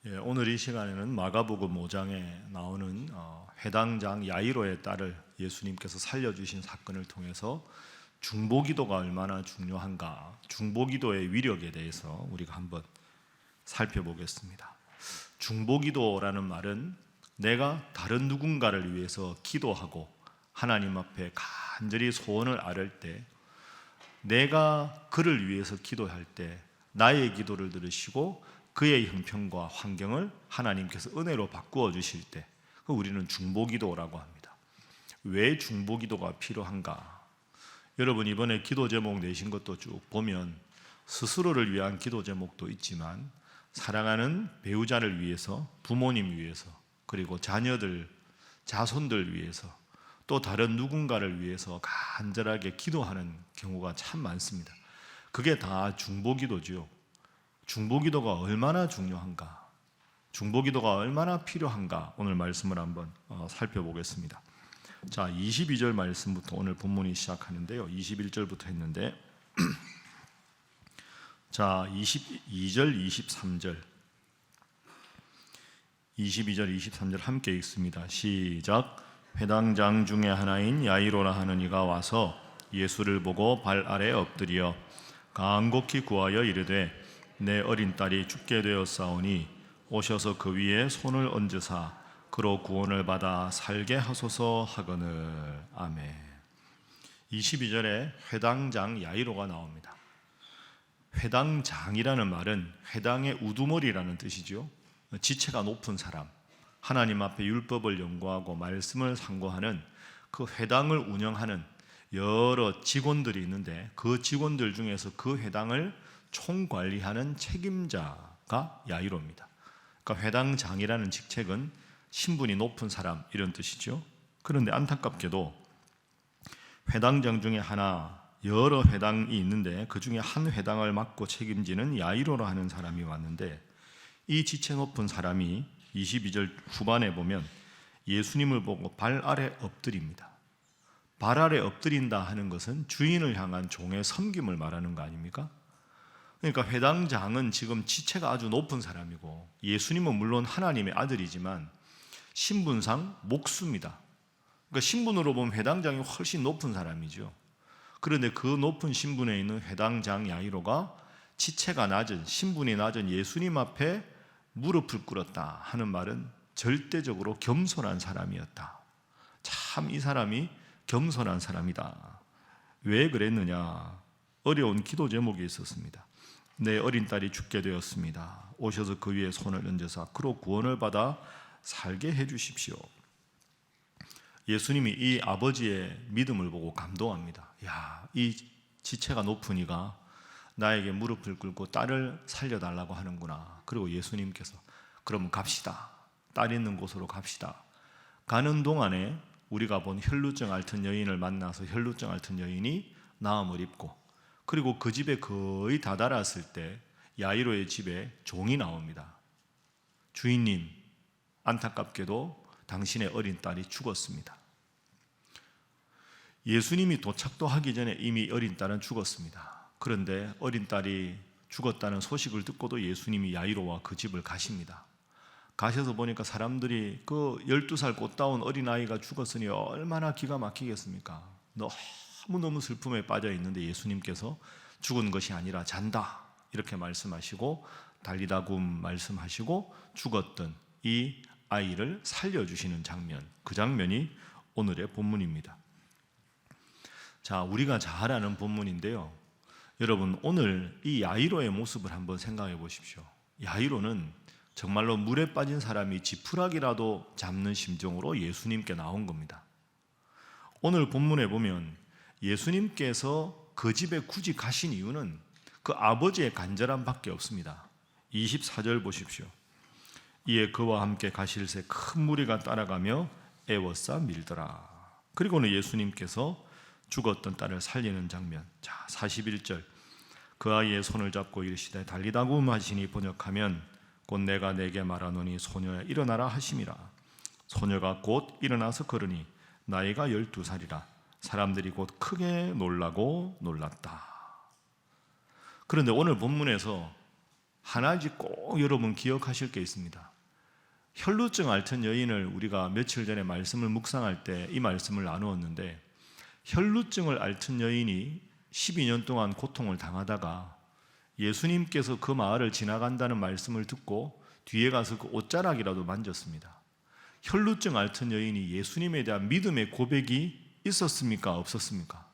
오늘 이 시간에는 마가복음 5장에 나오는 회당장 야이로의 딸을 예수님께서 살려주신 사건을 통해서 중보기도가 얼마나 중요한가, 중보기도의 위력에 대해서 우리가 한번 살펴보겠습니다. 중보기도라는 말은 내가 다른 누군가를 위해서 기도하고 하나님 앞에 간절히 소원을 아뢰을 때, 내가 그를 위해서 기도할 때 나의 기도를 들으시고 그의 형편과 환경을 하나님께서 은혜로 바꾸어 주실 때 우리는 중보기도라고 합니다. 왜 중보기도가 필요한가? 여러분 이번에 기도 제목 내신 것도 쭉 보면 스스로를 위한 기도 제목도 있지만 사랑하는 배우자를 위해서, 부모님 위해서, 그리고 자녀들, 자손들 위해서, 또 다른 누군가를 위해서 간절하게 기도하는 경우가 참 많습니다. 그게 다 중보기도죠. 중보기도가 얼마나 중요한가, 중보기도가 얼마나 필요한가, 오늘 말씀을 한번 살펴보겠습니다. 자, 22절 말씀부터 오늘 본문이 시작하는데요. 21절부터 했는데 자, 22절, 23절 22절, 23절 함께 읽습니다. 시작. 회당장 중에 하나인 야이로라 하는 이가 와서 예수를 보고 발 아래 엎드려 간곡히 구하여 이르되 내 어린 딸이 죽게 되었사오니 오셔서 그 위에 손을 얹으사 그로 구원을 받아 살게 하소서 하거늘. 아멘. 22절에 회당장 야이로가 나옵니다. 회당장이라는 말은 회당의 우두머리라는 뜻이죠. 지체가 높은 사람, 하나님 앞에 율법을 연구하고 말씀을 상고하는 그 회당을 운영하는 여러 직원들이 있는데 그 직원들 중에서 그 회당을 총관리하는 책임자가 야이로입니다. 그러니까 회당장이라는 직책은 신분이 높은 사람 이런 뜻이죠. 그런데 안타깝게도 회당장 중에 하나, 여러 회당이 있는데 그 중에 한 회당을 맡고 책임지는 야이로라 하는 사람이 왔는데, 이 지체 높은 사람이 22절 후반에 보면 예수님을 보고 발 아래 엎드립니다. 발 아래 엎드린다 하는 것은 주인을 향한 종의 섬김을 말하는 거 아닙니까? 그러니까 회당장은 지금 지체가 아주 높은 사람이고 예수님은 물론 하나님의 아들이지만 신분상 목수입니다. 그러니까 신분으로 보면 회당장이 훨씬 높은 사람이죠. 그런데 그 높은 신분에 있는 회당장 야이로가 지체가 낮은, 신분이 낮은 예수님 앞에 무릎을 꿇었다 하는 말은 절대적으로 겸손한 사람이었다. 참 이 사람이 겸손한 사람이다. 왜 그랬느냐? 어려운 기도 제목이 있었습니다. 내 어린 딸이 죽게 되었습니다. 오셔서 그 위에 손을 얹으사 그로 구원을 받아 살게 해주십시오. 예수님이 이 아버지의 믿음을 보고 감동합니다. 야, 이 지체가 높은 이가 나에게 무릎을 꿇고 딸을 살려달라고 하는구나. 그리고 예수님께서 그럼 갑시다. 딸 있는 곳으로 갑시다. 가는 동안에 우리가 본 혈루증 앓던 여인을 만나서 혈루증 앓던 여인이 나음을 입고, 그리고 그 집에 거의 다다랐을 때 야이로의 집에 종이 나옵니다. 주인님, 안타깝게도 당신의 어린 딸이 죽었습니다. 예수님이 도착도 하기 전에 이미 어린 딸은 죽었습니다. 그런데 어린 딸이 죽었다는 소식을 듣고도 예수님이 야이로와 그 집을 가십니다. 가셔서 보니까 사람들이 그 12살 꽃다운 어린아이가 죽었으니 얼마나 기가 막히겠습니까? 너무너무 슬픔에 빠져 있는데 예수님께서 죽은 것이 아니라 잔다 이렇게 말씀하시고 달리다굼 말씀하시고 죽었던 이 아이를 살려주시는 장면, 그 장면이 오늘의 본문입니다. 자, 우리가 잘 아는 본문인데요. 여러분 오늘 이 야이로의 모습을 한번 생각해 보십시오. 야이로는 정말로 물에 빠진 사람이 지푸라기라도 잡는 심정으로 예수님께 나온 겁니다. 오늘 본문에 보면 예수님께서 그 집에 굳이 가신 이유는 그 아버지의 간절함밖에 없습니다. 24절 보십시오. 이에 그와 함께 가실새 큰 무리가 따라가며 애워싸 밀더라. 그리고는 예수님께서 죽었던 딸을 살리는 장면. 자, 41절. 그 아이의 손을 잡고 이르시되 달리다굼 하시니 번역하면 곧 내가 내게 말하노니 소녀야 일어나라 하심이라. 소녀가 곧 일어나서 걸으니 나이가 12살이라. 사람들이 곧 크게 놀라고 놀랐다. 그런데 오늘 본문에서 하나지 꼭 여러분 기억하실 게 있습니다. 혈루증 앓던 여인을 우리가 며칠 전에 말씀을 묵상할 때 이 말씀을 나누었는데, 혈루증을 앓던 여인이 12년 동안 고통을 당하다가 예수님께서 그 마을을 지나간다는 말씀을 듣고 뒤에 가서 그 옷자락이라도 만졌습니다. 혈루증 앓던 여인이 예수님에 대한 믿음의 고백이 있었습니까? 없었습니까?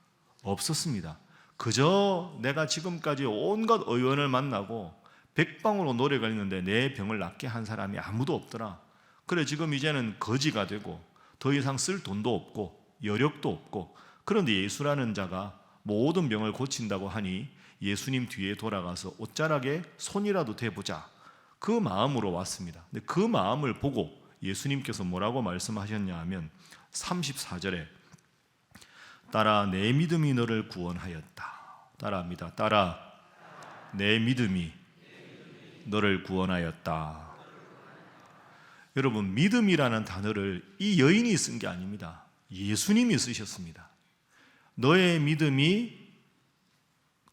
없었습니다. 그저 내가 지금까지 온갖 의원을 만나고 백방으로 노력을 했는데 내 병을 낫게 한 사람이 아무도 없더라. 그래 지금 이제는 거지가 되고 더 이상 쓸 돈도 없고 여력도 없고, 그런데 예수라는 자가 모든 병을 고친다고 하니 예수님 뒤에 돌아가서 옷자락에 손이라도 대보자, 그 마음으로 왔습니다. 근데 그 마음을 보고 예수님께서 뭐라고 말씀하셨냐 하면 34절에 따라 내 믿음이 너를 구원하였다. 따라합니다. 따라 내 믿음이 너를 구원하였다. 여러분, 믿음이라는 단어를 이 여인이 쓴 게 아닙니다. 예수님이 쓰셨습니다. 너의 믿음이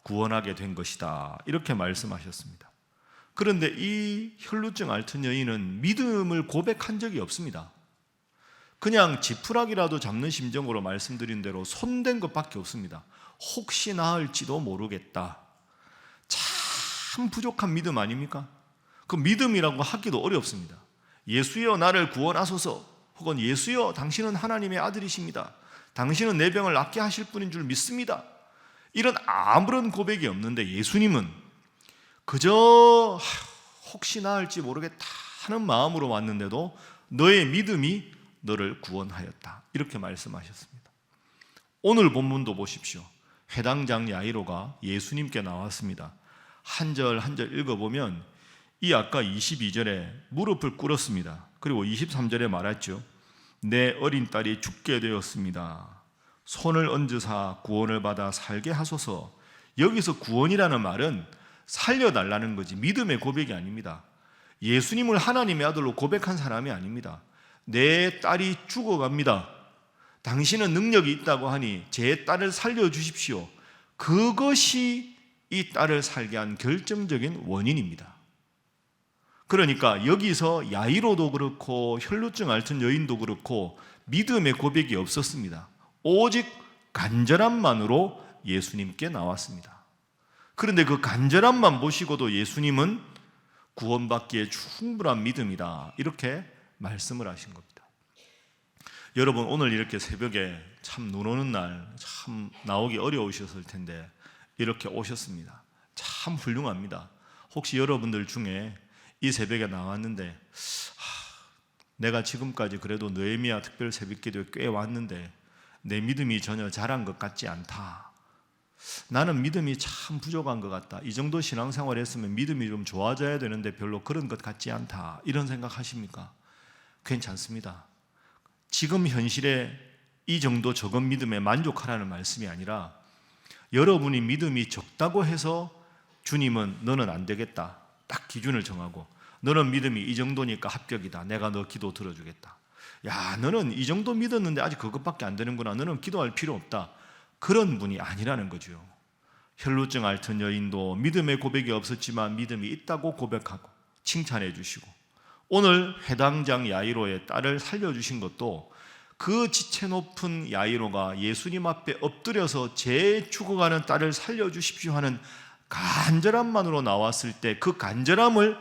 구원하게 된 것이다, 이렇게 말씀하셨습니다. 그런데 이 혈루증 앓던 여인은 믿음을 고백한 적이 없습니다. 그냥 지푸라기라도 잡는 심정으로 말씀드린 대로 손댄 것밖에 없습니다. 혹시 나을지도 모르겠다. 참 부족한 믿음 아닙니까? 그 믿음이라고 하기도 어렵습니다. 예수여 나를 구원하소서, 혹은 예수여 당신은 하나님의 아들이십니다. 당신은 내 병을 낫게 하실 분인 줄 믿습니다. 이런 아무런 고백이 없는데 예수님은 그저 혹시 나을지 모르겠다 하는 마음으로 왔는데도 너의 믿음이 너를 구원하였다, 이렇게 말씀하셨습니다. 오늘 본문도 보십시오. 회당장 야이로가 예수님께 나왔습니다. 한 절 한 절 읽어보면 이 아까 22절에 무릎을 꿇었습니다. 그리고 23절에 말했죠. 내 어린 딸이 죽게 되었습니다. 손을 얹으사 구원을 받아 살게 하소서. 여기서 구원이라는 말은 살려달라는 거지 믿음의 고백이 아닙니다. 예수님을 하나님의 아들로 고백한 사람이 아닙니다. 내 딸이 죽어갑니다. 당신은 능력이 있다고 하니 제 딸을 살려주십시오. 그것이 이 딸을 살게 한 결정적인 원인입니다. 그러니까 여기서 야이로도 그렇고 혈루증 앓던 여인도 그렇고 믿음의 고백이 없었습니다. 오직 간절함만으로 예수님께 나왔습니다. 그런데 그 간절함만 보시고도 예수님은 구원받기에 충분한 믿음이다, 이렇게 말씀을 하신 겁니다. 여러분, 오늘 이렇게 새벽에 참 눈 오는 날 참 나오기 어려우셨을 텐데 이렇게 오셨습니다. 참 훌륭합니다. 혹시 여러분들 중에 이 새벽에 나왔는데 내가 지금까지 그래도 느헤미야 특별 새벽기도에 꽤 왔는데 내 믿음이 전혀 자란 것 같지 않다, 나는 믿음이 참 부족한 것 같다, 이 정도 신앙생활 했으면 믿음이 좀 좋아져야 되는데 별로 그런 것 같지 않다, 이런 생각 하십니까? 괜찮습니다. 지금 현실에 이 정도 적은 믿음에 만족하라는 말씀이 아니라 여러분이 믿음이 적다고 해서 주님은 너는 안 되겠다 딱 기준을 정하고, 너는 믿음이 이 정도니까 합격이다, 내가 너 기도 들어주겠다, 야 너는 이 정도 믿었는데 아직 그것밖에 안 되는구나, 너는 기도할 필요 없다, 그런 분이 아니라는 거죠. 혈루증 앓던 여인도 믿음의 고백이 없었지만 믿음이 있다고 고백하고 칭찬해 주시고, 오늘 회당장 야이로의 딸을 살려주신 것도 그 지체 높은 야이로가 예수님 앞에 엎드려서 제 죽어가는 딸을 살려주십시오 하는 간절함만으로 나왔을 때 그 간절함을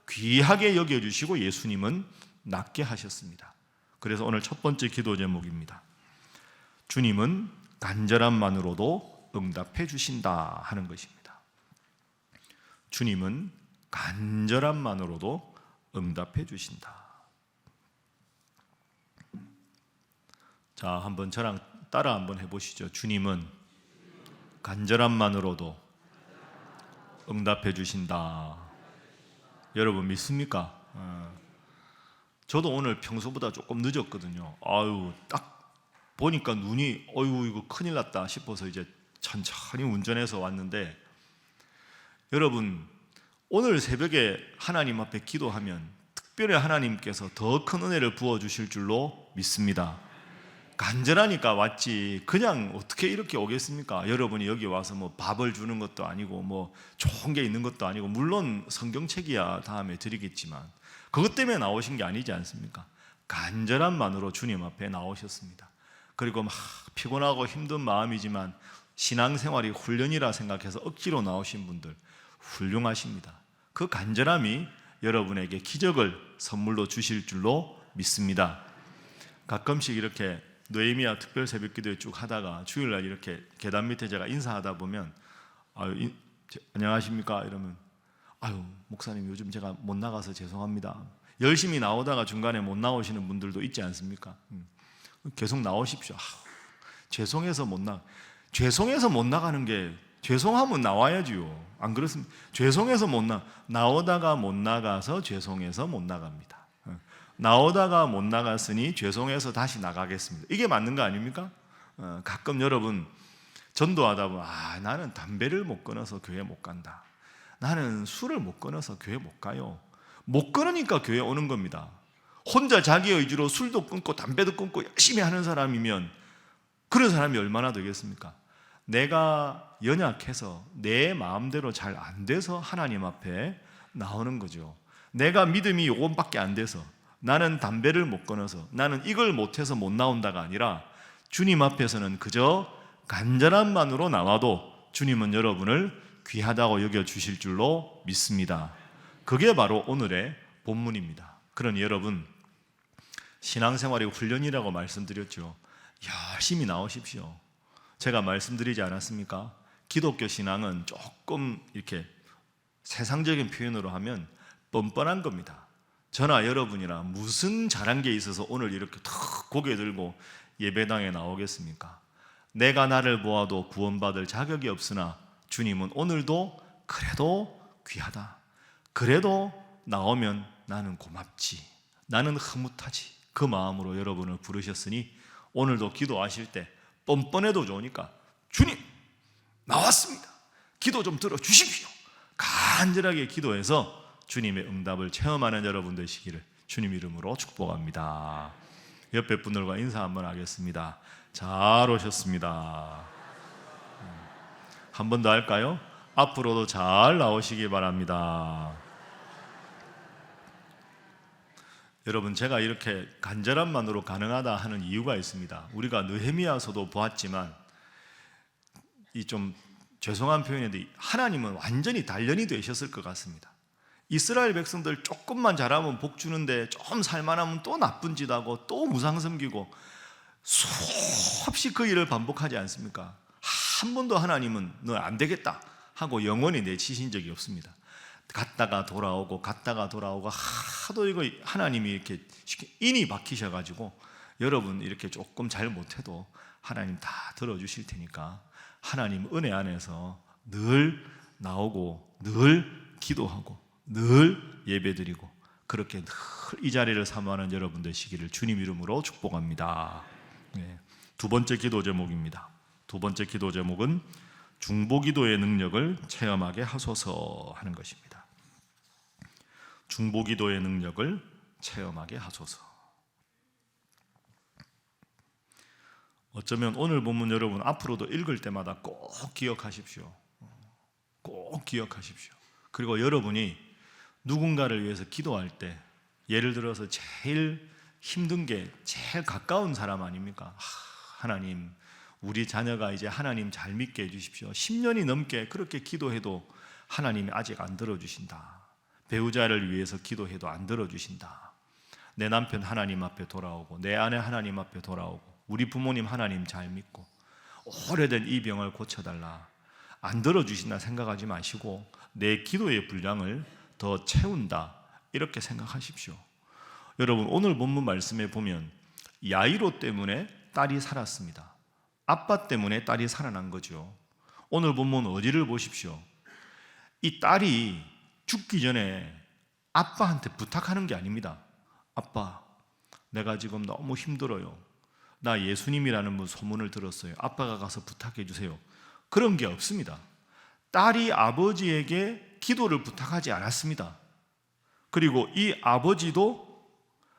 귀하게 여겨주시고 예수님은 낫게 하셨습니다. 그래서 오늘 첫 번째 기도 제목입니다. 주님은 간절함만으로도 응답해 주신다 하는 것입니다. 주님은 간절함만으로도 응답해 주신다. 자, 한번 저랑 따라 한번 해보시죠. 주님은 간절함만으로도 응답해 주신다. 여러분 믿습니까? 저도 오늘 평소보다 조금 늦었거든요. 딱 보니까 눈이 이거 큰일 났다 싶어서 이제 천천히 운전해서 왔는데, 여러분 오늘 새벽에 하나님 앞에 기도하면 특별히 하나님께서 더 큰 은혜를 부어주실 줄로 믿습니다. 간절하니까 왔지 그냥 어떻게 이렇게 오겠습니까? 여러분이 여기 와서 뭐 밥을 주는 것도 아니고 뭐 좋은 게 있는 것도 아니고, 물론 성경책이야 다음에 드리겠지만 그것 때문에 나오신 게 아니지 않습니까? 간절함만으로 주님 앞에 나오셨습니다. 그리고 막 피곤하고 힘든 마음이지만 신앙생활이 훈련이라 생각해서 억지로 나오신 분들 훌륭하십니다. 그 간절함이 여러분에게 기적을 선물로 주실 줄로 믿습니다. 가끔씩 이렇게 느헤미야 특별 새벽기도에 쭉 하다가 주일날 이렇게 계단 밑에 제가 인사하다 보면 안녕하십니까 이러면 목사님 요즘 제가 못 나가서 죄송합니다. 열심히 나오다가 중간에 못 나오시는 분들도 있지 않습니까? 계속 나오십시오. 죄송해서 못 나가는 게, 죄송하면 나와야지요. 안 그렇습니까? 죄송해서 나오다가 못 나가서 죄송해서 못 나갑니다. 나오다가 못 나갔으니 죄송해서 다시 나가겠습니다. 이게 맞는 거 아닙니까? 가끔 여러분 전도하다 보면 나는 담배를 못 끊어서 교회 못 간다. 나는 술을 못 끊어서 교회 못 가요. 못 끊으니까 교회 오는 겁니다. 혼자 자기 의지로 술도 끊고 담배도 끊고 열심히 하는 사람이면 그런 사람이 얼마나 되겠습니까? 내가 연약해서 내 마음대로 잘 안 돼서 하나님 앞에 나오는 거죠. 내가 믿음이 요것밖에 안 돼서, 나는 담배를 못 끊어서, 나는 이걸 못해서 못 나온다가 아니라 주님 앞에서는 그저 간절함만으로 나와도 주님은 여러분을 귀하다고 여겨주실 줄로 믿습니다. 그게 바로 오늘의 본문입니다. 그러니 여러분, 신앙생활이 훈련이라고 말씀드렸죠. 열심히 나오십시오. 제가 말씀드리지 않았습니까? 기독교 신앙은 조금 이렇게 세상적인 표현으로 하면 뻔뻔한 겁니다. 저나 여러분이나 무슨 잘한 게 있어서 오늘 이렇게 턱 고개 들고 예배당에 나오겠습니까? 내가 나를 보아도 구원받을 자격이 없으나 주님은 오늘도 그래도 귀하다, 그래도 나오면 나는 고맙지, 나는 흐뭇하지, 그 마음으로 여러분을 부르셨으니 오늘도 기도하실 때 뻔뻔해도 좋으니까 주님 나왔습니다, 기도 좀 들어주십시오, 간절하게 기도해서 주님의 응답을 체험하는 여러분 되시기를 주님 이름으로 축복합니다. 옆에 분들과 인사 한번 하겠습니다. 잘 오셨습니다. 한 번 더 할까요? 앞으로도 잘 나오시기 바랍니다. 여러분, 제가 이렇게 간절함만으로 가능하다 하는 이유가 있습니다. 우리가 느헤미야서도 보았지만 이 좀 죄송한 표현인데 하나님은 완전히 단련이 되셨을 것 같습니다. 이스라엘 백성들 조금만 잘하면 복 주는데 좀 살만하면 또 나쁜 짓 하고 또 무상 섬기고 수없이 그 일을 반복하지 않습니까? 한 번도 하나님은 너 안 되겠다 하고 영원히 내치신 적이 없습니다. 갔다가 돌아오고 하도 이거 하나님이 이렇게 인이 박히셔가지고 여러분 이렇게 조금 잘 못해도 하나님 다 들어주실 테니까 하나님 은혜 안에서 늘 나오고 늘 기도하고 늘 예배드리고 그렇게 늘 이 자리를 사모하는 여러분 되시기를 주님 이름으로 축복합니다. 두 번째 기도 제목입니다. 두 번째 기도 제목은 중보기도의 능력을 체험하게 하소서 하는 것입니다. 중보기도의 능력을 체험하게 하소서. 어쩌면 오늘 본문 여러분 앞으로도 읽을 때마다 꼭 기억하십시오. 꼭 기억하십시오. 그리고 여러분이 누군가를 위해서 기도할 때 예를 들어서 제일 힘든 게 제일 가까운 사람 아닙니까? 하나님, 우리 자녀가 이제 하나님 잘 믿게 해주십시오. 10년이 넘게 그렇게 기도해도 하나님이 아직 안 들어주신다. 배우자를 위해서 기도해도 안 들어주신다. 내 남편 하나님 앞에 돌아오고 내 아내 하나님 앞에 돌아오고 우리 부모님 하나님 잘 믿고 오래된 이 병을 고쳐달라. 안 들어주신다 생각하지 마시고 내 기도의 분량을 더 채운다 이렇게 생각하십시오. 여러분, 오늘 본문 말씀에 보면 야이로 때문에 딸이 살았습니다. 아빠 때문에 딸이 살아난 거죠. 오늘 본문 어디를 보십시오. 이 딸이 죽기 전에 아빠한테 부탁하는 게 아닙니다. 아빠, 내가 지금 너무 힘들어요. 나 예수님이라는 분 소문을 들었어요. 아빠가 가서 부탁해 주세요. 그런 게 없습니다. 딸이 아버지에게 기도를 부탁하지 않았습니다. 그리고 이 아버지도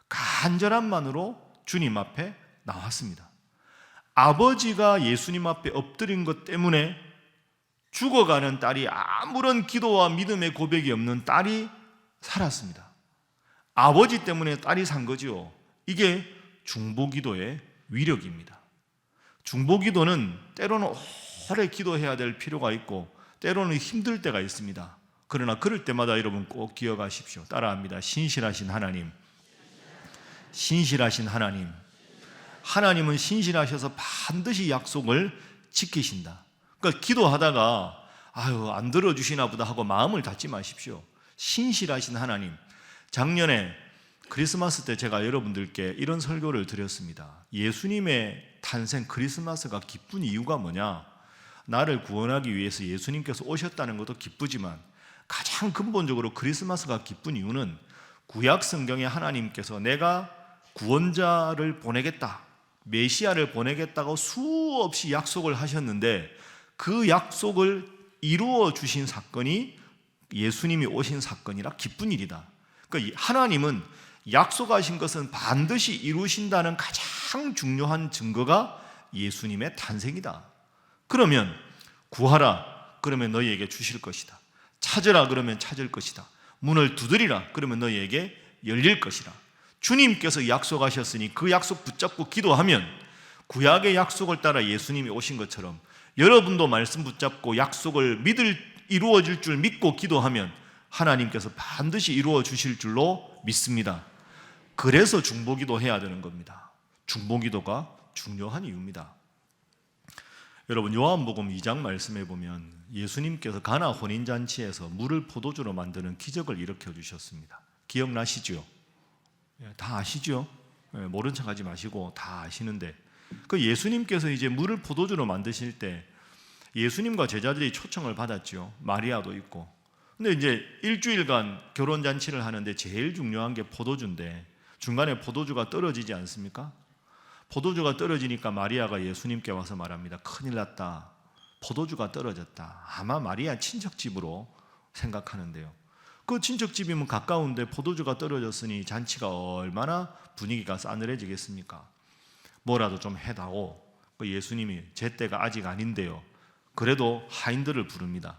간절함만으로 주님 앞에 나왔습니다. 아버지가 예수님 앞에 엎드린 것 때문에 죽어가는 딸이 아무런 기도와 믿음의 고백이 없는 딸이 살았습니다. 아버지 때문에 딸이 산 거죠. 이게 중보기도의 위력입니다. 중보기도는 때로는 오래 기도해야 될 필요가 있고 때로는 힘들 때가 있습니다. 그러나 그럴 때마다 여러분 꼭 기억하십시오. 따라합니다. 신실하신 하나님. 신실하신 하나님. 하나님은 신실하셔서 반드시 약속을 지키신다. 그러니까 기도하다가 안 들어주시나 보다 하고 마음을 닫지 마십시오. 신실하신 하나님. 작년에 크리스마스 때 제가 여러분들께 이런 설교를 드렸습니다. 예수님의 탄생 크리스마스가 기쁜 이유가 뭐냐? 나를 구원하기 위해서 예수님께서 오셨다는 것도 기쁘지만 가장 근본적으로 크리스마스가 기쁜 이유는 구약 성경에 하나님께서 내가 구원자를 보내겠다, 메시아를 보내겠다고 수없이 약속을 하셨는데 그 약속을 이루어 주신 사건이 예수님이 오신 사건이라 기쁜 일이다. 그러니까 하나님은 약속하신 것은 반드시 이루신다는 가장 중요한 증거가 예수님의 탄생이다. 그러면 구하라 그러면 너희에게 주실 것이다. 찾으라 그러면 찾을 것이다. 문을 두드리라 그러면 너희에게 열릴 것이다. 주님께서 약속하셨으니 그 약속 붙잡고 기도하면 구약의 약속을 따라 예수님이 오신 것처럼 여러분도 말씀 붙잡고 약속을 이루어질 줄 믿고 기도하면 하나님께서 반드시 이루어 주실 줄로 믿습니다. 그래서 중보기도 해야 되는 겁니다. 중보기도가 중요한 이유입니다. 여러분 요한복음 2장 말씀에 보면 예수님께서 가나 혼인잔치에서 물을 포도주로 만드는 기적을 일으켜 주셨습니다. 기억나시죠? 다 아시죠? 모른 척하지 마시고 다 아시는데 그 예수님께서 이제 물을 포도주로 만드실 때 예수님과 제자들이 초청을 받았죠. 마리아도 있고. 근데 이제 일주일간 결혼잔치를 하는데 제일 중요한 게 포도주인데 중간에 포도주가 떨어지지 않습니까? 포도주가 떨어지니까 마리아가 예수님께 와서 말합니다. 큰일 났다. 포도주가 떨어졌다. 아마 마리아 친척집으로 생각하는데요. 그 친척집이면 가까운데 포도주가 떨어졌으니 잔치가 얼마나 분위기가 싸늘해지겠습니까? 뭐라도 좀 해다오. 예수님이 제 때가 아직 아닌데요. 그래도 하인들을 부릅니다.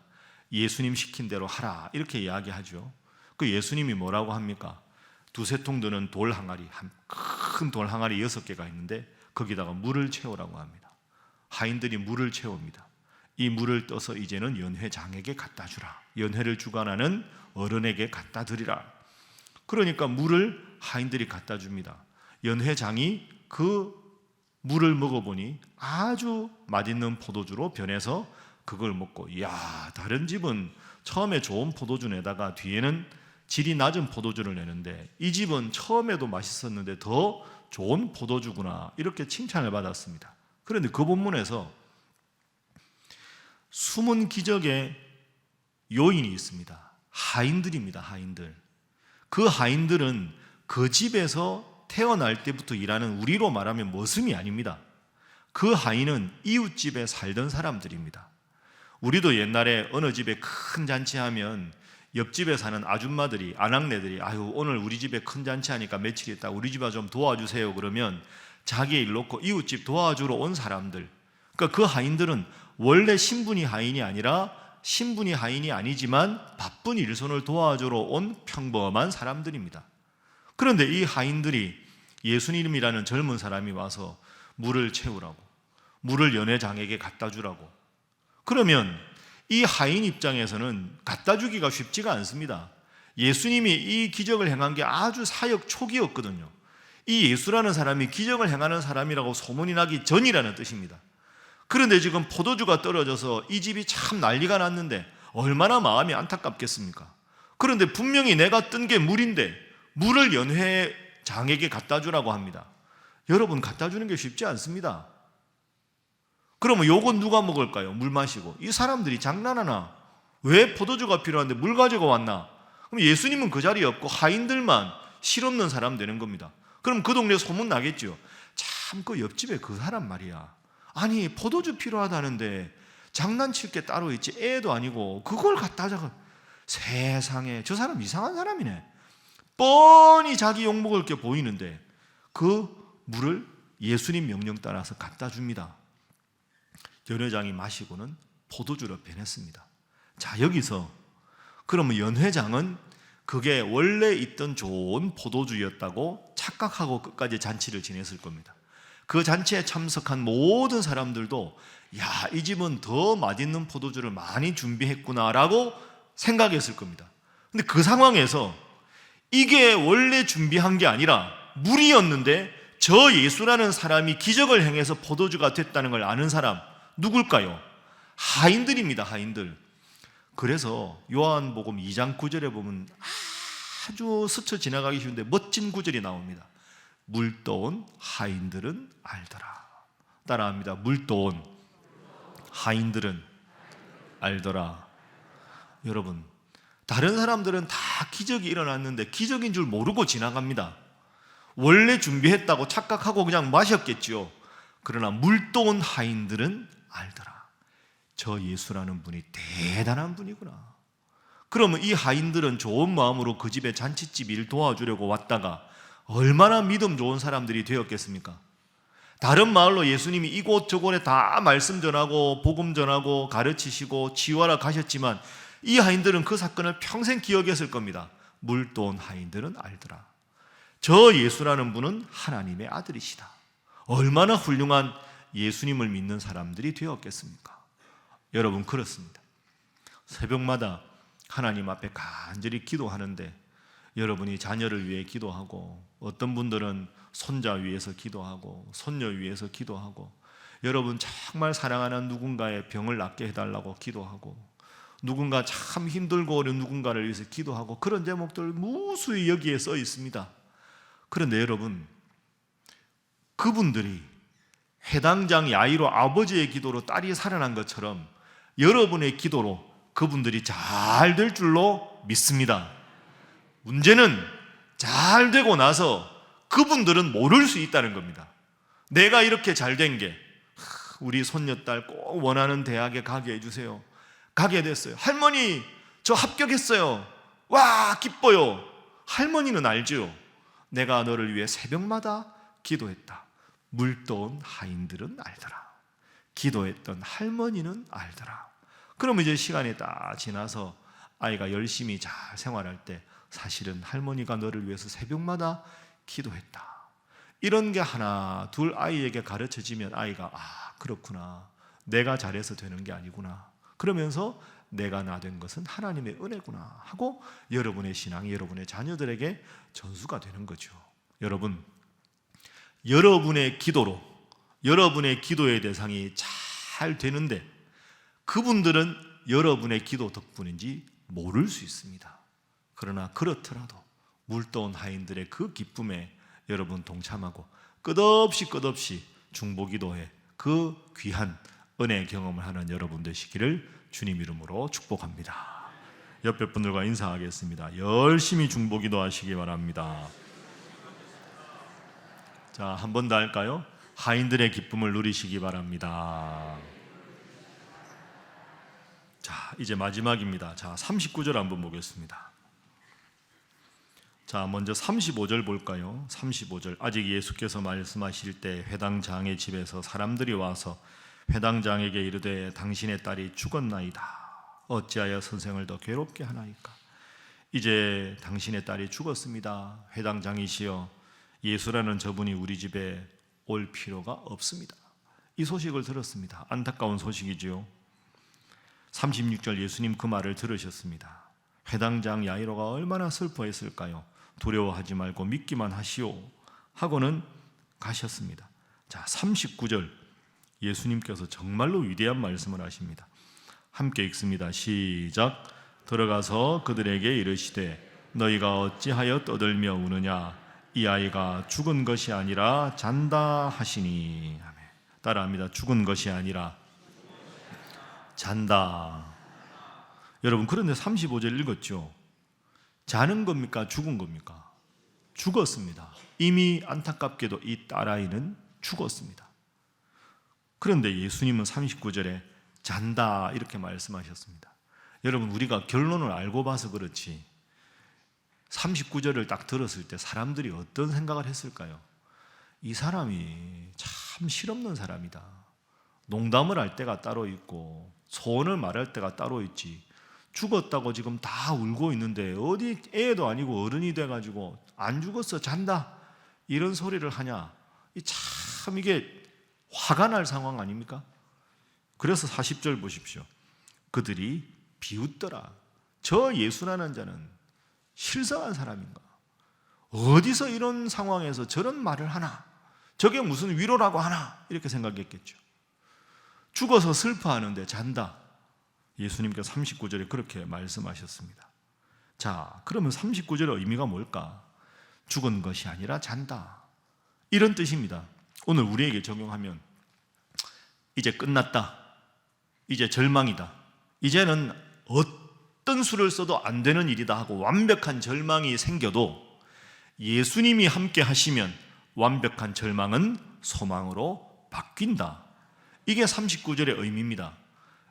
예수님 시킨 대로 하라 이렇게 이야기하죠. 그 예수님이 뭐라고 합니까? 두세 통 드는 돌 항아리, 큰 돌 항아리 6개가 있는데 거기다가 물을 채우라고 합니다. 하인들이 물을 채웁니다. 이 물을 떠서 이제는 연회장에게 갖다 주라. 연회를 주관하는 어른에게 갖다 드리라. 그러니까 물을 하인들이 갖다 줍니다. 연회장이 그 물을 먹어보니 아주 맛있는 포도주로 변해서 그걸 먹고 이야 다른 집은 처음에 좋은 포도주 내다가 뒤에는 질이 낮은 포도주를 내는데 이 집은 처음에도 맛있었는데 더 좋은 포도주구나 이렇게 칭찬을 받았습니다. 그런데 그 본문에서 숨은 기적의 요인이 있습니다. 하인들입니다. 하인들. 그 하인들은 그 집에서 태어날 때부터 일하는 우리로 말하면 머슴이 아닙니다. 그 하인은 이웃집에 살던 사람들입니다. 우리도 옛날에 어느 집에 큰 잔치하면 옆집에 사는 아줌마들이 아낙네들이 오늘 우리 집에 큰 잔치하니까 며칠 있다 우리 집에 좀 도와주세요 그러면 자기 일 놓고 이웃집 도와주러 온 사람들. 그러니까 그 하인들은 원래 신분이 하인이 아니라 신분이 하인이 아니지만 바쁜 일손을 도와주러 온 평범한 사람들입니다. 그런데 이 하인들이 예수님이라는 젊은 사람이 와서 물을 채우라고 물을 연회장에게 갖다 주라고 그러면 이 하인 입장에서는 갖다 주기가 쉽지가 않습니다. 예수님이 이 기적을 행한 게 아주 사역 초기였거든요. 이 예수라는 사람이 기적을 행하는 사람이라고 소문이 나기 전이라는 뜻입니다. 그런데 지금 포도주가 떨어져서 이 집이 참 난리가 났는데 얼마나 마음이 안타깝겠습니까? 그런데 분명히 내가 뜬 게 물인데 물을 연회장에게 갖다 주라고 합니다. 여러분 갖다 주는 게 쉽지 않습니다. 그러면 요건 누가 먹을까요? 물 마시고. 이 사람들이 장난하나? 왜 포도주가 필요한데 물 가지고 왔나? 그럼 예수님은 그 자리에 없고 하인들만 실없는 사람 되는 겁니다. 그럼 그 동네 소문 나겠죠. 참 그 옆집에 그 사람 말이야. 아니 포도주 필요하다는데 장난칠 게 따로 있지 애도 아니고 그걸 갖다 줘. 세상에 저 사람 이상한 사람이네. 뻔히 자기 욕먹을 게 보이는데 그 물을 예수님 명령 따라서 갖다 줍니다. 연회장이 마시고는 포도주로 변했습니다. 자, 여기서 그러면 연회장은 그게 원래 있던 좋은 포도주였다고 착각하고 끝까지 잔치를 지냈을 겁니다. 그 잔치에 참석한 모든 사람들도 야, 이 집은 더 맛있는 포도주를 많이 준비했구나라고 생각했을 겁니다. 근데 그 상황에서 이게 원래 준비한 게 아니라 물이었는데 저 예수라는 사람이 기적을 행해서 포도주가 됐다는 걸 아는 사람 누굴까요? 하인들입니다. 하인들. 그래서 요한복음 2장 9절에 보면 아주 스쳐 지나가기 쉬운데 멋진 구절이 나옵니다. 물떠온 하인들은 알더라. 따라합니다. 물떠온 하인들은 알더라. 여러분, 다른 사람들은 다 기적이 일어났는데 기적인 줄 모르고 지나갑니다. 원래 준비했다고 착각하고 그냥 마셨겠지요. 그러나 물떠온 하인들은 알더라. 저 예수라는 분이 대단한 분이구나. 그러면 이 하인들은 좋은 마음으로 그 집에 잔치집 일 도와주려고 왔다가 얼마나 믿음 좋은 사람들이 되었겠습니까? 다른 마을로 예수님이 이곳저곳에 다 말씀 전하고 복음 전하고 가르치시고 치유하러 가셨지만 이 하인들은 그 사건을 평생 기억했을 겁니다. 물떠온 하인들은 알더라. 저 예수라는 분은 하나님의 아들이시다. 얼마나 훌륭한 예수님을 믿는 사람들이 되었겠습니까? 여러분, 그렇습니다. 새벽마다 하나님 앞에 간절히 기도하는데 여러분이 자녀를 위해 기도하고 어떤 분들은 손자 위해서 기도하고 손녀 위해서 기도하고 여러분 정말 사랑하는 누군가의 병을 낫게 해달라고 기도하고 누군가 참 힘들고 어려운 누군가를 위해서 기도하고 그런 제목들 무수히 여기에 써 있습니다. 그런데 여러분, 그분들이 회당장 야이로 아버지의 기도로 딸이 살아난 것처럼 여러분의 기도로 그분들이 잘 될 줄로 믿습니다. 문제는 잘 되고 나서 그분들은 모를 수 있다는 겁니다. 내가 이렇게 잘 된 게 우리 손녀딸 꼭 원하는 대학에 가게 해주세요. 가게 됐어요. 할머니 저 합격했어요. 와 기뻐요. 할머니는 알죠. 내가 너를 위해 새벽마다 기도했다. 물떠온 하인들은 알더라. 기도했던 할머니는 알더라. 그러면 이제 시간이 딱 지나서 아이가 열심히 잘 생활할 때 사실은 할머니가 너를 위해서 새벽마다 기도했다. 이런 게 하나 둘 아이에게 가르쳐지면 아이가 그렇구나. 내가 잘해서 되는 게 아니구나. 그러면서 내가 나 된 것은 하나님의 은혜구나 하고 여러분의 신앙이 여러분의 자녀들에게 전수가 되는 거죠. 여러분, 여러분의 기도로 여러분의 기도의 대상이 잘 되는데 그분들은 여러분의 기도 덕분인지 모를 수 있습니다. 그러나 그렇더라도 물떠온 하인들의 그 기쁨에 여러분 동참하고 끝없이 중보기도에 그 귀한 은혜 경험을 하는 여러분 되시기를 주님 이름으로 축복합니다. 옆에 분들과 인사하겠습니다. 열심히 중보기도 하시기 바랍니다. 자, 한 번 더 할까요? 하인들의 기쁨을 누리시기 바랍니다. 자, 이제 마지막입니다. 자, 39절 한번 보겠습니다. 자, 먼저 35절 볼까요? 35절. 아직 예수께서 말씀하실 때 회당장의 집에서 사람들이 와서 회당장에게 이르되 당신의 딸이 죽었나이다. 어찌하여 선생을 더 괴롭게 하나이까? 이제 당신의 딸이 죽었습니다. 회당장이시여, 예수라는 저분이 우리 집에 올 필요가 없습니다. 이 소식을 들었습니다. 안타까운 소식이지요. 36절 예수님 그 말을 들으셨습니다. 회당장 야이로가 얼마나 슬퍼했을까요? 두려워하지 말고 믿기만 하시오 하고는 가셨습니다. 자, 39절 예수님께서 정말로 위대한 말씀을 하십니다. 함께 읽습니다. 시작. 들어가서 그들에게 이르시되 너희가 어찌하여 떠들며 우느냐? 이 아이가 죽은 것이 아니라 잔다 하시니. 아멘. 따라합니다. 죽은 것이 아니라 잔다. 여러분, 그런데 35절 읽었죠? 자는 겁니까? 죽은 겁니까? 죽었습니다. 이미 안타깝게도 이 딸아이는 죽었습니다. 그런데 예수님은 39절에 잔다 이렇게 말씀하셨습니다. 여러분, 우리가 결론을 알고 봐서 그렇지 39절을 딱 들었을 때 사람들이 어떤 생각을 했을까요? 이 사람이 참 실없는 사람이다. 농담을 할 때가 따로 있고 소원을 말할 때가 따로 있지, 죽었다고 지금 다 울고 있는데 어디 애도 아니고 어른이 돼가지고 안 죽었어 잔다 이런 소리를 하냐. 참 이게 화가 날 상황 아닙니까? 그래서 40절 보십시오. 그들이 비웃더라. 저 예수라는 자는 실성한 사람인가? 어디서 이런 상황에서 저런 말을 하나? 저게 무슨 위로라고 하나? 이렇게 생각했겠죠. 죽어서 슬퍼하는데 잔다. 예수님께서 39절에 그렇게 말씀하셨습니다. 자, 그러면 39절의 의미가 뭘까? 죽은 것이 아니라 잔다, 이런 뜻입니다. 오늘 우리에게 적용하면 이제 끝났다, 이제 절망이다, 이제는 어떤 수를 써도 안 되는 일이다 하고 완벽한 절망이 생겨도 예수님이 함께 하시면 완벽한 절망은 소망으로 바뀐다. 이게 39절의 의미입니다.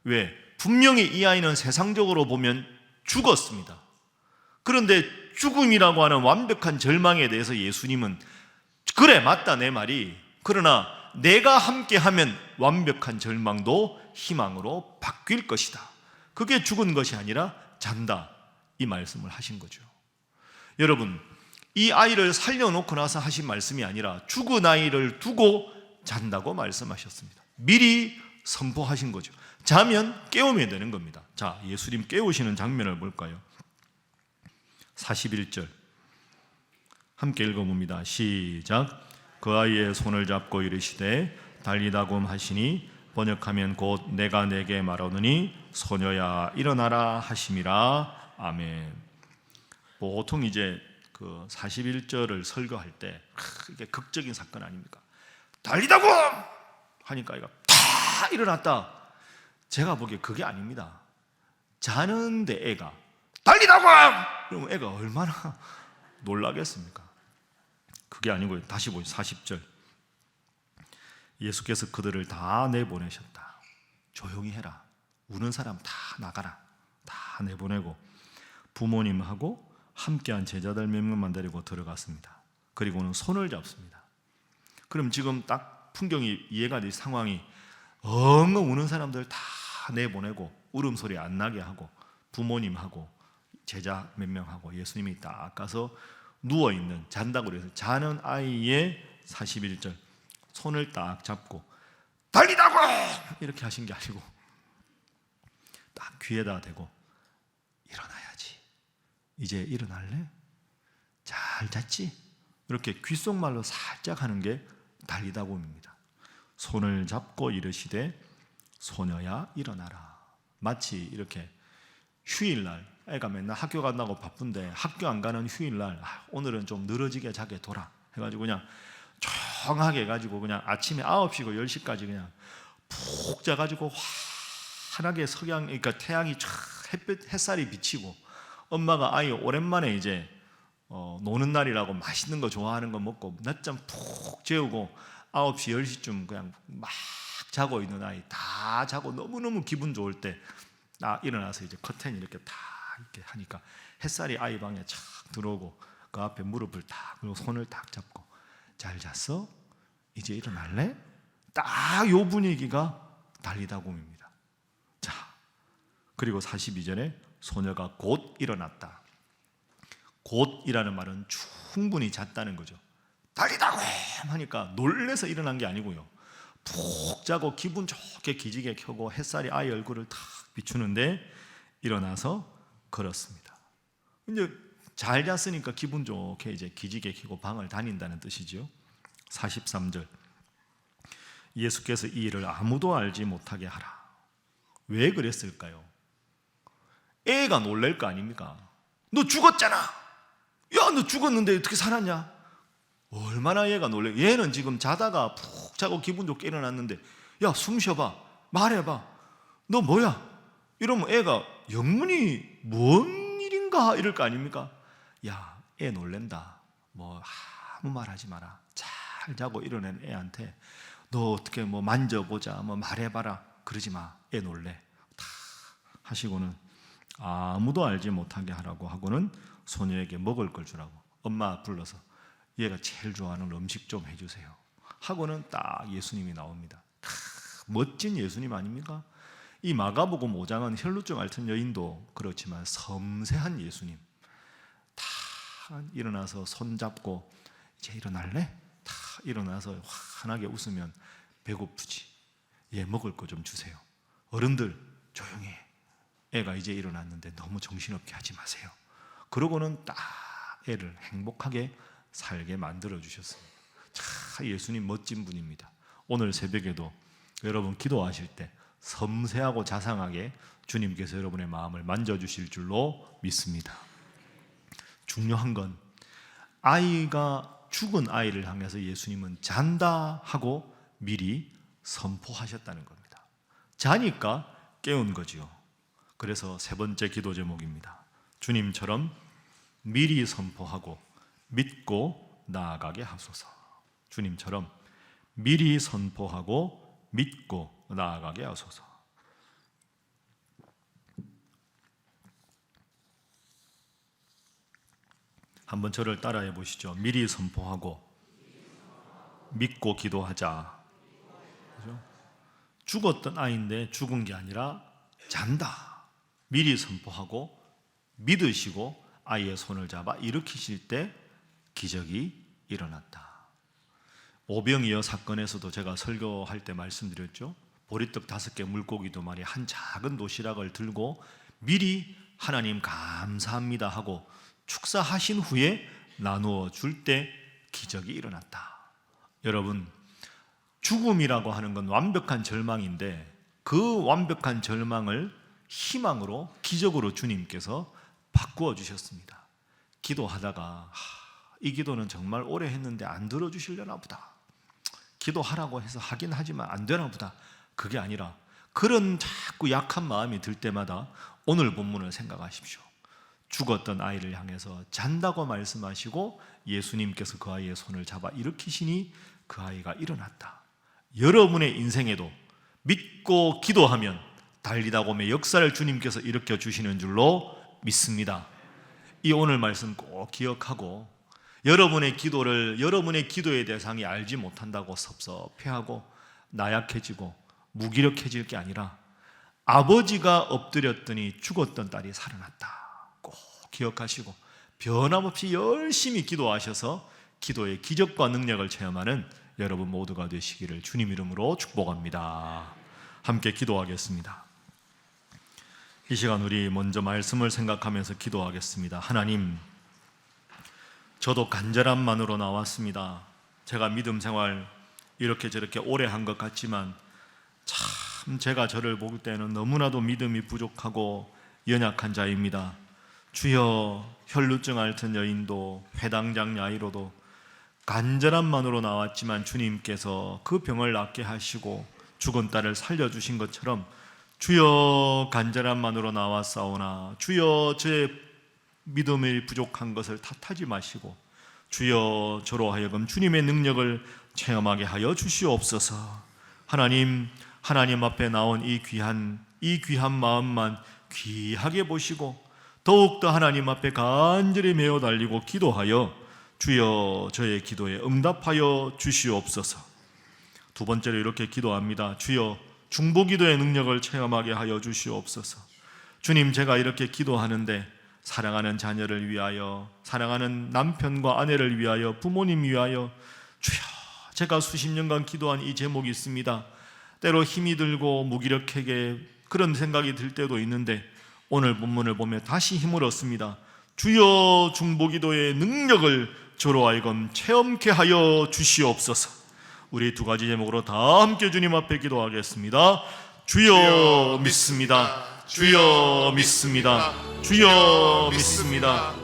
왜? 분명히 이 아이는 세상적으로 보면 죽었습니다. 그런데 죽음이라고 하는 완벽한 절망에 대해서 예수님은 그래, 맞다 내 말이, 그러나 내가 함께하면 완벽한 절망도 희망으로 바뀔 것이다. 그게 죽은 것이 아니라 잔다, 이 말씀을 하신 거죠. 여러분, 이 아이를 살려놓고 나서 하신 말씀이 아니라 죽은 아이를 두고 잔다고 말씀하셨습니다. 미리 선포하신 거죠. 자면 깨우면 되는 겁니다. 자, 예수님 깨우시는 장면을 볼까요? 41절 함께 읽어봅니다. 시작. 그 아이의 손을 잡고 이르시되 달리다굼 하시니 번역하면 곧 내가 내게 말하노니 소녀야 일어나라 하심이라. 아멘. 보통 이제 그 41절을 설교할 때 이게 극적인 사건 아닙니까? 달리다굼 하니까 애가 다 일어났다. 제가 보기에 그게 아닙니다. 자는데 애가 달리다굼 그러면 애가 얼마나 놀라겠습니까? 그게 아니고요. 다시 보시죠. 40절. 예수께서 그들을 다 내보내셨다. 조용히 해라. 우는 사람 다 나가라. 다 내보내고 부모님하고 함께한 제자들 몇 명만 데리고 들어갔습니다. 그리고는 손을 잡습니다. 그럼 지금 딱 풍경이 이해가 될 상황이, 엉엉 우는 사람들 다 내보내고 울음소리 안 나게 하고 부모님하고 제자 몇 명하고 예수님이 딱 가서 누워있는, 잔다고 그래서 자는 아이의 41절 손을 딱 잡고 달리다고 이렇게 하신 게 아니고 딱 귀에다 대고 일어나야지, 이제 일어날래? 잘 잤지? 이렇게 귓속말로 살짝 하는 게 달리다굼입니다. 손을 잡고 이르시되 소녀야 일어나라. 마치 이렇게 휴일날 애가 맨날 학교 간다고 바쁜데 학교 안 가는 휴일날 오늘은 좀 늘어지게 자게 둬라 해가지고 그냥 조용하게 해가지고 그냥 아침에 9시고 10시까지 그냥 푹 자가지고 환하게 그러니까 태양이 햇살이 비치고 엄마가 아이 오랜만에 이제 노는 날이라고 맛있는 거 좋아하는 거 먹고 낮잠 푹 재우고 9시 10시쯤 그냥 막 자고 있는 아이 다 자고 너무너무 기분 좋을 때 일어나서 이제 커튼 이렇게 다 이렇게 하니까 햇살이 아이 방에 착 들어오고 그 앞에 무릎을 딱 그리고 손을 딱 잡고 잘 잤어? 이제 일어날래? 딱 요 분위기가 달리다굼입니다. 자, 그리고 42절에 소녀가 곧 일어났다. 곧이라는 말은 충분히 잤다는 거죠. 달리다굼 하니까 놀래서 일어난 게 아니고요, 푹 자고 기분 좋게 기지개 켜고 햇살이 아이 얼굴을 탁 비추는데 일어나서 걸었습니다. 이제 잘 잤으니까 기분 좋게 이제 기지개 켜고 방을 다닌다는 뜻이죠. 43절. 예수께서 이 일을 아무도 알지 못하게 하라. 왜 그랬을까요? 애가 놀랄 거 아닙니까? 너 죽었잖아. 야, 너 죽었는데 어떻게 살았냐? 얼마나 얘가 놀래. 얘는 지금 자다가 푹 자고 기분 좋게 일어났는데 야, 숨 쉬어봐, 말해봐, 너 뭐야? 이러면 애가 영문이 뭔 일인가 이럴 거 아닙니까? 야, 애 놀랜다. 뭐 아무 말 하지 마라. 잘 자고 일어난 애한테 너 어떻게 뭐 만져보자, 뭐 말해봐라 그러지 마. 애 놀래. 다 하시고는 아무도 알지 못하게 하라고 하고는 소녀에게 먹을 걸 주라고 엄마 불러서 얘가 제일 좋아하는 음식 좀 해주세요. 하고는 딱 예수님이 나옵니다. 멋진 예수님 아닙니까? 이 마가복음 5장은 혈루증 앓던 여인도 그렇지만 섬세한 예수님, 다 일어나서 손잡고 이제 일어날래? 다 일어나서 환하게 웃으면 배고프지? 예, 먹을 거 좀 주세요. 어른들 조용히 해. 애가 이제 일어났는데 너무 정신없게 하지 마세요. 그러고는 딱 애를 행복하게 살게 만들어 주셨습니다. 참 예수님 멋진 분입니다. 오늘 새벽에도 여러분 기도하실 때 섬세하고 자상하게 주님께서 여러분의 마음을 만져주실 줄로 믿습니다. 중요한 건 아이가 죽은 아이를 향해서 예수님은 잔다 하고 미리 선포하셨다는 겁니다. 자니까 깨운 거지요. 그래서 세 번째 기도 제목입니다. 주님처럼 미리 선포하고 믿고 나아가게 하소서. 주님처럼 미리 선포하고 믿고 나아가게 하소서. 한번 저를 따라해 보시죠. 미리 선포하고 믿고 기도하자. 그렇죠? 죽었던 아이인데 죽은 게 아니라 잔다. 미리 선포하고 믿으시고 아이의 손을 잡아 일으키실 때 기적이 일어났다. 오병이어 사건에서도 제가 설교할 때 말씀드렸죠. 보리떡 5개 물고기 2마리 한 작은 도시락을 들고 미리 하나님 감사합니다 하고 축사하신 후에 나누어 줄 때 기적이 일어났다. 여러분, 죽음이라고 하는 건 완벽한 절망인데 그 완벽한 절망을 희망으로 기적으로 주님께서 바꾸어 주셨습니다. 기도하다가 이 기도는 정말 오래 했는데 안 들어주시려나 보다. 기도하라고 해서 하긴 하지만 안 되나 보다. 그게 아니라 그런 자꾸 약한 마음이 들 때마다 오늘 본문을 생각하십시오. 죽었던 아이를 향해서 잔다고 말씀하시고 예수님께서 그 아이의 손을 잡아 일으키시니 그 아이가 일어났다. 여러분의 인생에도 믿고 기도하면 달리다 보면 역사를 주님께서 일으켜 주시는 줄로 믿습니다. 이 오늘 말씀 꼭 기억하고 여러분의 기도의 대상이 알지 못한다고 섭섭해하고 나약해지고 무기력해질 게 아니라 아버지가 엎드렸더니 죽었던 딸이 살아났다. 꼭 기억하시고 변함없이 열심히 기도하셔서 기도의 기적과 능력을 체험하는 여러분 모두가 되시기를 주님 이름으로 축복합니다. 함께 기도하겠습니다. 이 시간 우리 먼저 말씀을 생각하면서 기도하겠습니다. 하나님, 저도 간절함만으로 나왔습니다. 제가 믿음 생활 이렇게 저렇게 오래 한 것 같지만 참 제가 저를 볼 때는 너무나도 믿음이 부족하고 연약한 자입니다. 주여, 혈루증 앓던 여인도 회당장 야이로도 간절함만으로 나왔지만 주님께서 그 병을 낫게 하시고 죽은 딸을 살려주신 것처럼 주여, 간절함만으로 나왔사오나 주여, 제 믿음이 부족한 것을 탓하지 마시고 주여, 저로 하여금 주님의 능력을 체험하게 하여 주시옵소서. 하나님 앞에 나온 이 귀한 마음만 귀하게 보시고 더욱더 하나님 앞에 간절히 메어 달리고 기도하여 주여, 저의 기도에 응답하여 주시옵소서. 두 번째로 이렇게 기도합니다. 주여, 중보기도의 능력을 체험하게 하여 주시옵소서. 주님, 제가 이렇게 기도하는데 사랑하는 자녀를 위하여, 사랑하는 남편과 아내를 위하여, 부모님 위하여 주여, 제가 수십 년간 기도한 이 제목이 있습니다. 때로 힘이 들고 무기력하게 그런 생각이 들 때도 있는데 오늘 본문을 보며 다시 힘을 얻습니다. 주여, 중보기도의 능력을 저로 하여금 체험케 하여 주시옵소서. 우리 두 가지 제목으로 다 함께 주님 앞에 기도하겠습니다. 주여 믿습니다. 주여 믿습니다. 주여 믿습니다.